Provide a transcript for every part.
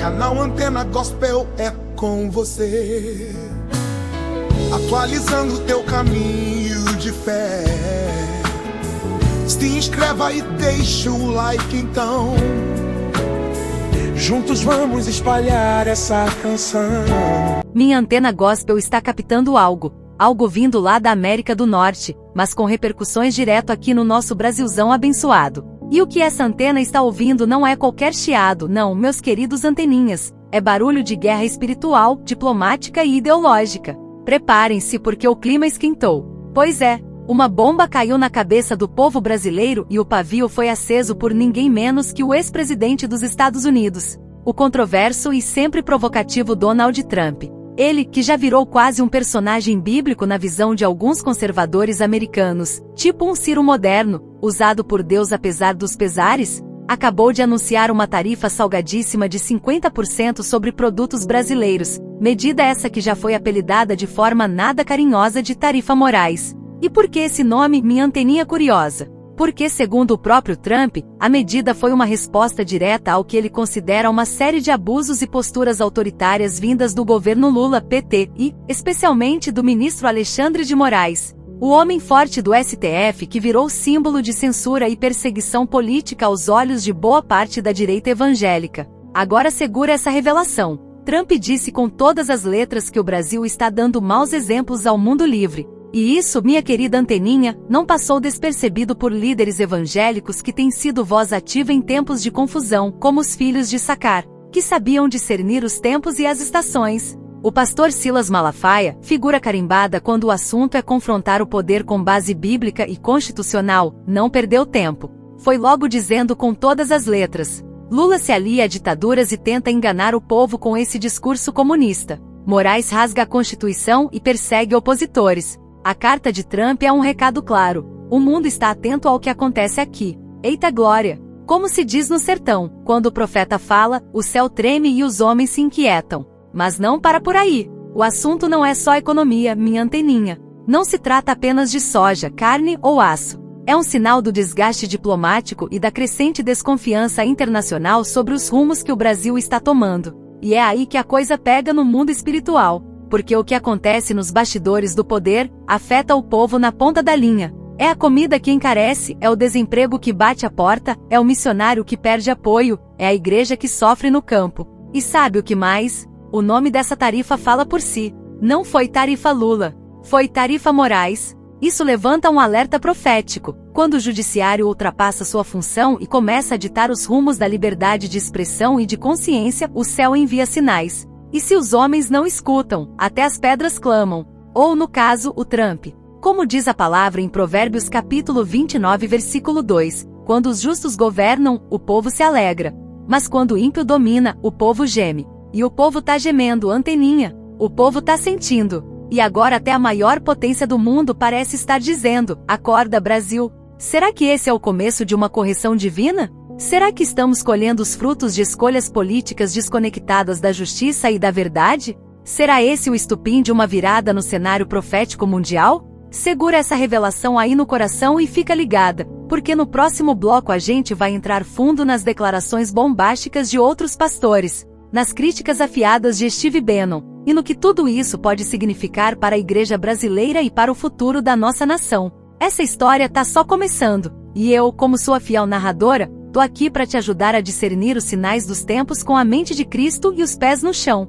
Canal Antena Gospel é com você, atualizando teu caminho de fé. Se inscreva e deixa o like então. Juntos vamos espalhar essa canção. Minha Antena Gospel está captando algo vindo lá da América do Norte, mas com repercussões direto aqui no nosso Brasilzão abençoado. E o que essa antena está ouvindo não é qualquer chiado, não, meus queridos anteninhas. É barulho de guerra espiritual, diplomática e ideológica. Preparem-se porque o clima esquentou. Pois é, uma bomba caiu na cabeça do povo brasileiro e o pavio foi aceso por ninguém menos que o ex-presidente dos Estados Unidos, o controverso e sempre provocativo Donald Trump. Ele, que já virou quase um personagem bíblico na visão de alguns conservadores americanos, tipo um Ciro moderno, usado por Deus apesar dos pesares, acabou de anunciar uma tarifa salgadíssima de 50% sobre produtos brasileiros, medida essa que já foi apelidada de forma nada carinhosa de tarifa Moraes. E por que esse nome, minha anteninha curiosa? Porque, segundo o próprio Trump, a medida foi uma resposta direta ao que ele considera uma série de abusos e posturas autoritárias vindas do governo Lula PT e, especialmente, do ministro Alexandre de Moraes, o homem forte do STF que virou símbolo de censura e perseguição política aos olhos de boa parte da direita evangélica. Agora segura essa revelação. Trump disse com todas as letras que o Brasil está dando maus exemplos ao mundo livre. E isso, minha querida anteninha, não passou despercebido por líderes evangélicos que têm sido voz ativa em tempos de confusão, como os filhos de Sacar, que sabiam discernir os tempos e as estações. O pastor Silas Malafaia, figura carimbada quando o assunto é confrontar o poder com base bíblica e constitucional, não perdeu tempo. Foi logo dizendo com todas as letras: Lula se alia a ditaduras e tenta enganar o povo com esse discurso comunista. Moraes rasga a Constituição e persegue opositores. A carta de Trump é um recado claro. O mundo está atento ao que acontece aqui. Eita glória! Como se diz no sertão, quando o profeta fala, o céu treme e os homens se inquietam. Mas não para por aí. O assunto não é só economia, minha anteninha. Não se trata apenas de soja, carne ou aço. É um sinal do desgaste diplomático e da crescente desconfiança internacional sobre os rumos que o Brasil está tomando. E é aí que a coisa pega no mundo espiritual. Porque o que acontece nos bastidores do poder afeta o povo na ponta da linha. É a comida que encarece, é o desemprego que bate a porta, é o missionário que perde apoio, é a igreja que sofre no campo. E sabe o que mais? O nome dessa tarifa fala por si. Não foi tarifa Lula, foi tarifa Moraes. Isso levanta um alerta profético. Quando o judiciário ultrapassa sua função e começa a ditar os rumos da liberdade de expressão e de consciência, o céu envia sinais. E se os homens não escutam, até as pedras clamam. Ou no caso, o Trump. Como diz a palavra em Provérbios capítulo 29 versículo 2, quando os justos governam, o povo se alegra. Mas quando o ímpio domina, o povo geme. E o povo tá gemendo, anteninha. O povo tá sentindo. E agora até a maior potência do mundo parece estar dizendo: acorda, Brasil. Será que esse é o começo de uma correção divina? Será que estamos colhendo os frutos de escolhas políticas desconectadas da justiça e da verdade? Será esse o estupim de uma virada no cenário profético mundial? Segura essa revelação aí no coração e fica ligada, porque no próximo bloco a gente vai entrar fundo nas declarações bombásticas de outros pastores, nas críticas afiadas de Steve Bannon, e no que tudo isso pode significar para a igreja brasileira e para o futuro da nossa nação. Essa história tá só começando, e eu, como sua fiel narradora, tô aqui para te ajudar a discernir os sinais dos tempos com a mente de Cristo e os pés no chão.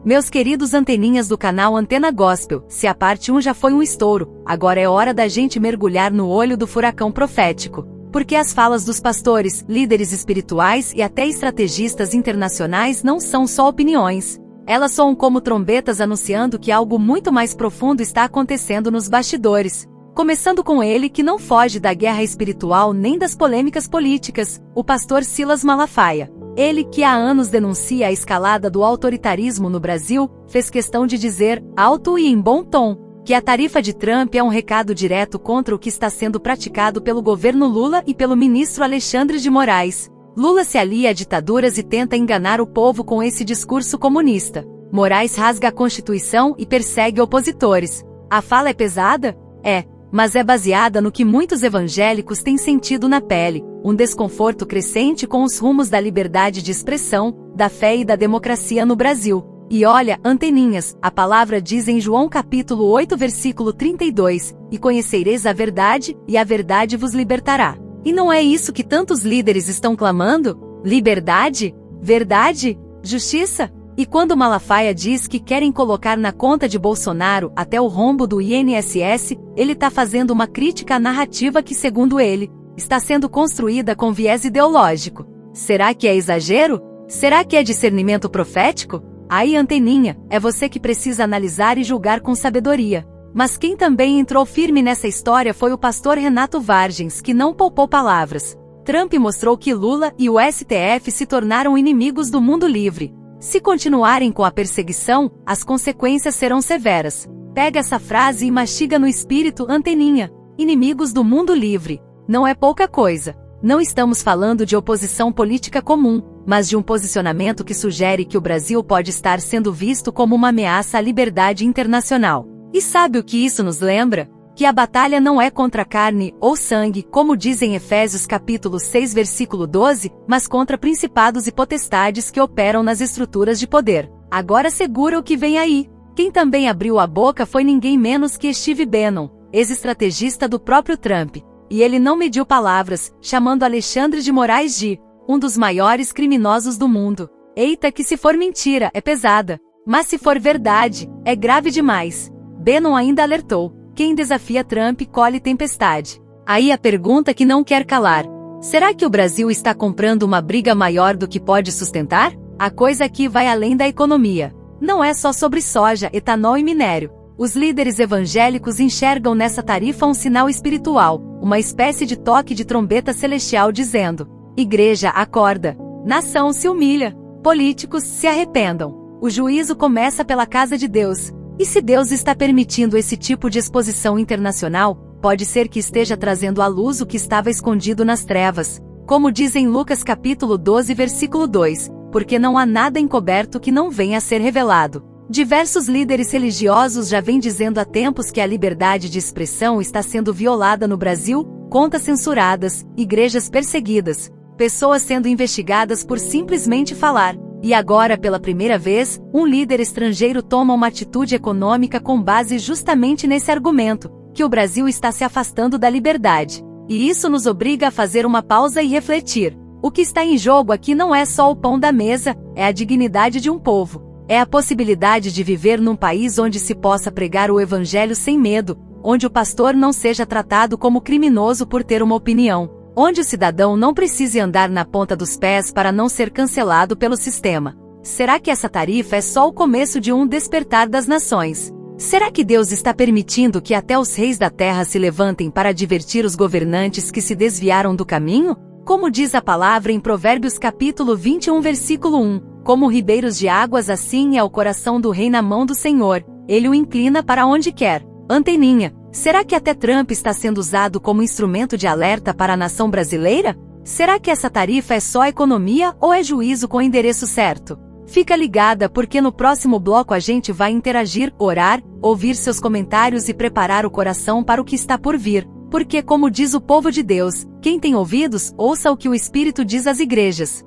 Meus queridos anteninhas do canal Antena Gospel, se a parte 1 já foi um estouro, agora é hora da gente mergulhar no olho do furacão profético. Porque as falas dos pastores, líderes espirituais e até estrategistas internacionais não são só opiniões. Elas soam como trombetas anunciando que algo muito mais profundo está acontecendo nos bastidores. Começando com ele que não foge da guerra espiritual nem das polêmicas políticas, o pastor Silas Malafaia. Ele, que há anos denuncia a escalada do autoritarismo no Brasil, fez questão de dizer, alto e em bom tom, que a tarifa de Trump é um recado direto contra o que está sendo praticado pelo governo Lula e pelo ministro Alexandre de Moraes. Lula se alia a ditaduras e tenta enganar o povo com esse discurso comunista. Moraes rasga a Constituição e persegue opositores. A fala é pesada? É. mas é baseada no que muitos evangélicos têm sentido na pele, um desconforto crescente com os rumos da liberdade de expressão, da fé e da democracia no Brasil. E olha, anteninhas, a palavra diz em João capítulo 8 versículo 32, e conhecereis a verdade, e a verdade vos libertará. E não é isso que tantos líderes estão clamando? Liberdade? Verdade? Justiça? E quando Malafaia diz que querem colocar na conta de Bolsonaro até o rombo do INSS, ele está fazendo uma crítica à narrativa que, segundo ele, está sendo construída com viés ideológico. Será que é exagero? Será que é discernimento profético? Aí, anteninha, é você que precisa analisar e julgar com sabedoria. Mas quem também entrou firme nessa história foi o pastor Renato Vargens, que não poupou palavras. Trump mostrou que Lula e o STF se tornaram inimigos do mundo livre. Se continuarem com a perseguição, as consequências serão severas. Pega essa frase e mastiga no espírito, anteninha. Inimigos do mundo livre. Não é pouca coisa. Não estamos falando de oposição política comum, mas de um posicionamento que sugere que o Brasil pode estar sendo visto como uma ameaça à liberdade internacional. E sabe o que isso nos lembra? Que a batalha não é contra carne ou sangue, como diz em Efésios capítulo 6 versículo 12, mas contra principados e potestades que operam nas estruturas de poder. Agora segura o que vem aí. Quem também abriu a boca foi ninguém menos que Steve Bannon, ex-estrategista do próprio Trump. E ele não mediu palavras, chamando Alexandre de Moraes de um dos maiores criminosos do mundo. Eita, que se for mentira, é pesada. Mas se for verdade, é grave demais. Bannon ainda alertou: quem desafia Trump colhe tempestade. Aí a pergunta que não quer calar: será que o Brasil está comprando uma briga maior do que pode sustentar? A coisa aqui vai além da economia. Não é só sobre soja, etanol e minério. Os líderes evangélicos enxergam nessa tarifa um sinal espiritual, uma espécie de toque de trombeta celestial dizendo: igreja, acorda. Nação, se humilha. Políticos, se arrependam. O juízo começa pela casa de Deus. E se Deus está permitindo esse tipo de exposição internacional, pode ser que esteja trazendo à luz o que estava escondido nas trevas. Como diz em Lucas capítulo 12 versículo 2, porque não há nada encoberto que não venha a ser revelado. Diversos líderes religiosos já vêm dizendo há tempos que a liberdade de expressão está sendo violada no Brasil, contas censuradas, igrejas perseguidas, pessoas sendo investigadas por simplesmente falar. E agora, pela primeira vez, um líder estrangeiro toma uma atitude econômica com base justamente nesse argumento, que o Brasil está se afastando da liberdade. E isso nos obriga a fazer uma pausa e refletir. O que está em jogo aqui não é só o pão da mesa, é a dignidade de um povo. É a possibilidade de viver num país onde se possa pregar o evangelho sem medo, onde o pastor não seja tratado como criminoso por ter uma opinião, onde o cidadão não precise andar na ponta dos pés para não ser cancelado pelo sistema. Será que essa tarifa é só o começo de um despertar das nações? Será que Deus está permitindo que até os reis da terra se levantem para advertir os governantes que se desviaram do caminho? Como diz a palavra em Provérbios capítulo 21 versículo 1, como ribeiros de águas assim é o coração do rei na mão do Senhor, ele o inclina para onde quer. Anteninha, será que até Trump está sendo usado como instrumento de alerta para a nação brasileira? Será que essa tarifa é só economia ou é juízo com endereço certo? Fica ligada porque no próximo bloco a gente vai interagir, orar, ouvir seus comentários e preparar o coração para o que está por vir. Porque, como diz o povo de Deus, quem tem ouvidos, ouça o que o Espírito diz às igrejas.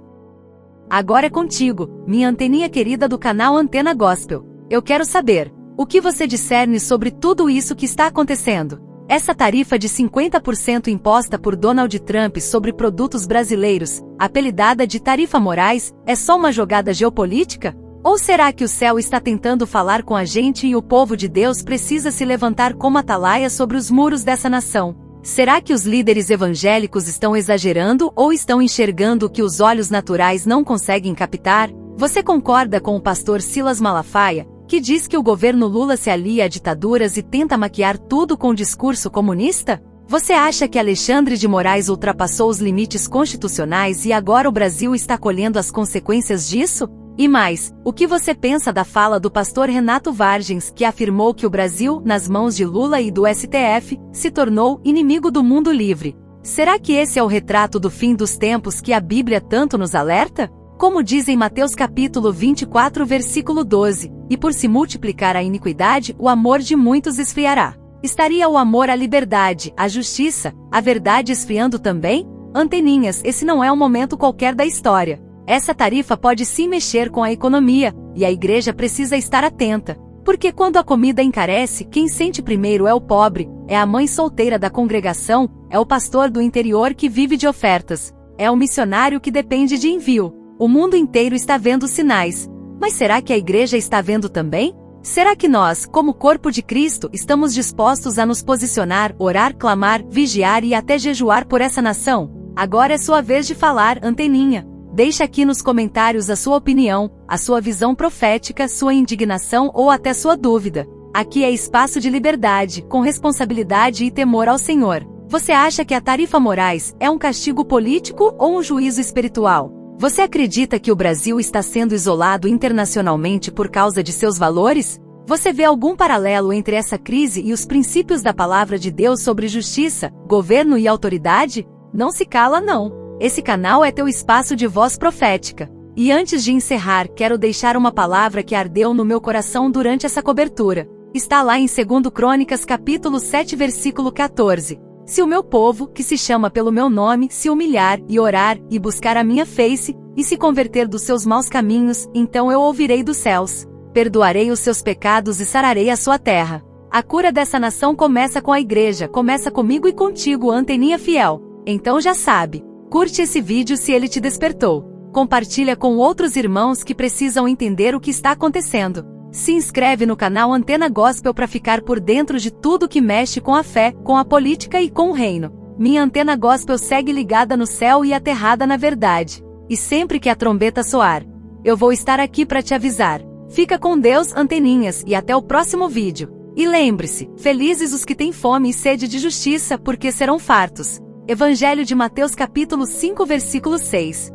Agora é contigo, minha anteninha querida do canal Antena Gospel. Eu quero saber, o que você discerne sobre tudo isso que está acontecendo? Essa tarifa de 50% imposta por Donald Trump sobre produtos brasileiros, apelidada de tarifa Moraes, é só uma jogada geopolítica? Ou será que o céu está tentando falar com a gente e o povo de Deus precisa se levantar como atalaia sobre os muros dessa nação? Será que os líderes evangélicos estão exagerando ou estão enxergando o que os olhos naturais não conseguem captar? Você concorda com o pastor Silas Malafaia, que diz que o governo Lula se alia a ditaduras e tenta maquiar tudo com discurso comunista? Você acha que Alexandre de Moraes ultrapassou os limites constitucionais e agora o Brasil está colhendo as consequências disso? E mais, o que você pensa da fala do pastor Renato Vargens, que afirmou que o Brasil, nas mãos de Lula e do STF, se tornou inimigo do mundo livre? Será que esse é o retrato do fim dos tempos que a Bíblia tanto nos alerta? Como diz em Mateus capítulo 24 versículo 12, e por se multiplicar a iniquidade, o amor de muitos esfriará. Estaria o amor à liberdade, à justiça, à verdade esfriando também? Anteninhas, esse não é um momento qualquer da história. Essa tarifa pode sim mexer com a economia, e a igreja precisa estar atenta. Porque quando a comida encarece, quem sente primeiro é o pobre, é a mãe solteira da congregação, é o pastor do interior que vive de ofertas, é o missionário que depende de envio. O mundo inteiro está vendo sinais. Mas será que a igreja está vendo também? Será que nós, como corpo de Cristo, estamos dispostos a nos posicionar, orar, clamar, vigiar e até jejuar por essa nação? Agora é sua vez de falar, anteninha. Deixe aqui nos comentários a sua opinião, a sua visão profética, sua indignação ou até sua dúvida. Aqui é espaço de liberdade, com responsabilidade e temor ao Senhor. Você acha que a tarifa Moraes é um castigo político ou um juízo espiritual? Você acredita que o Brasil está sendo isolado internacionalmente por causa de seus valores? Você vê algum paralelo entre essa crise e os princípios da palavra de Deus sobre justiça, governo e autoridade? Não se cala não. Esse canal é teu espaço de voz profética. E antes de encerrar, quero deixar uma palavra que ardeu no meu coração durante essa cobertura. Está lá em 2 Crônicas capítulo 7 versículo 14. Se o meu povo, que se chama pelo meu nome, se humilhar e orar e buscar a minha face, e se converter dos seus maus caminhos, então eu ouvirei dos céus, perdoarei os seus pecados e sararei a sua terra. A cura dessa nação começa com a igreja, começa comigo e contigo, anteninha fiel. Então já sabe. Curte esse vídeo se ele te despertou. Compartilha com outros irmãos que precisam entender o que está acontecendo. Se inscreve no canal Antena Gospel para ficar por dentro de tudo que mexe com a fé, com a política e com o reino. Minha Antena Gospel segue ligada no céu e aterrada na verdade. E sempre que a trombeta soar, eu vou estar aqui para te avisar. Fica com Deus, anteninhas, e até o próximo vídeo. E lembre-se, felizes os que têm fome e sede de justiça, porque serão fartos. Evangelho de Mateus capítulo 5 versículo 6.